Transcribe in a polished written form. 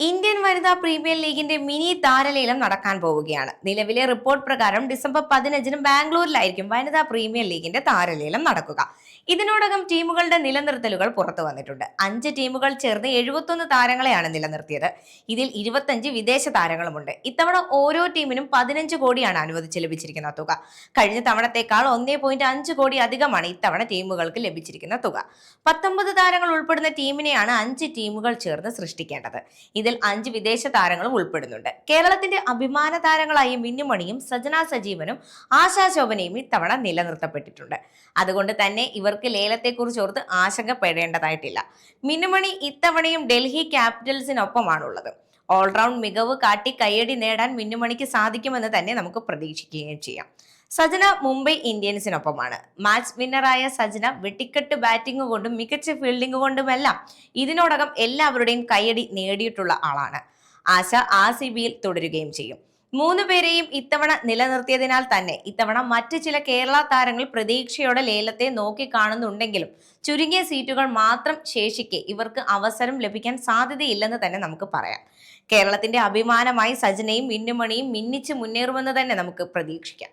Indian വനിതാ premier ലീഗിന്റെ mini താരലേലം നടക്കാൻ പോവുകയാണ്. നിലവിലെ റിപ്പോർട്ട് പ്രകാരം ഡിസംബർ 15-ന് ബാംഗ്ലൂരിലായിരിക്കും വനിതാ പ്രീമിയർ ലീഗിന്റെ താരലേലം നടക്കുക. ഇതിനോടകം ടീമുകളുടെ നിലനിർത്തലുകൾ പുറത്തു വന്നിട്ടുണ്ട്. 5 ടീമുകൾ ചേർന്ന് 71 താരങ്ങളെയാണ് നിലനിർത്തിയത്. ഇതിൽ 25 വിദേശ താരങ്ങളുമുണ്ട്. ഇത്തവണ ഓരോ ടീമിനും 15 കോടിയാണ് അനുവദിച്ച് ലഭിച്ചിരിക്കുന്ന തുക. കഴിഞ്ഞ തവണത്തേക്കാൾ 1.5 കോടി അധികമാണ് ഇത്തവണ ടീമുകൾക്ക് ലഭിച്ചിരിക്കുന്ന തുക. 19 താരങ്ങൾ ഉൾപ്പെടുന്ന ടീമിനെയാണ് 5 ടീമുകൾ ചേർന്ന് സൃഷ്ടിക്കേണ്ടത്. ഇതിൽ 5 വിദേശ താരങ്ങളും ഉൾപ്പെടുന്നുണ്ട്. കേരളത്തിന്റെ അഭിമാന താരങ്ങളായ മിന്നുമണിയും സജന സജീവനും ആശാ ശോഭനയും ഇത്തവണ നിലനിർത്തപ്പെട്ടിട്ടുണ്ട്. അതുകൊണ്ട് തന്നെ ഇവർക്ക് ലേലത്തെക്കുറിച്ച് ഓർത്ത് ആശങ്കപ്പെടേണ്ടതായിട്ടില്ല. മിന്നുമണി ഇത്തവണയും ഡൽഹി ക്യാപിറ്റൽസിനൊപ്പമാണുള്ളത്. ഓൾറൗണ്ട് മികവ് കാട്ടി കയ്യടി നേടാൻ മിന്നുമണിക്ക് സാധിക്കുമെന്ന് തന്നെ നമുക്ക് പ്രതീക്ഷിക്കുകയും ചെയ്യാം. സജന മുംബൈ ഇന്ത്യൻസിനൊപ്പമാണ്. മാച്ച് വിന്നറായ സജന വെട്ടിക്കെട്ട് ബാറ്റിംഗ് കൊണ്ടും മികച്ച ഫീൽഡിംഗ് കൊണ്ടുമെല്ലാം ഇതിനോടകം എല്ലാവരുടെയും കയ്യടി നേടിയിട്ടുള്ള ആളാണ്. ആശ RCBയിൽ തുടരുകയും ചെയ്യും. 3 പേരെയും ഇത്തവണ നിലനിർത്തിയതിനാൽ തന്നെ ഇത്തവണ മറ്റ് ചില കേരള താരങ്ങൾ പ്രതീക്ഷയോടെ ലേലത്തെ നോക്കി കാണുന്നുണ്ടെങ്കിലും ചുരുങ്ങിയ സീറ്റുകൾ മാത്രം ശേഷിക്കെ ഇവർക്ക് അവസരം ലഭിക്കാൻ സാധ്യതയില്ലെന്ന് തന്നെ നമുക്ക് പറയാം. കേരളത്തിന്റെ അഭിമാനമായി സജനയും മിന്നുമണിയും മിന്നിച്ച് മുന്നേറുമെന്ന് തന്നെ നമുക്ക് പ്രതീക്ഷിക്കാം.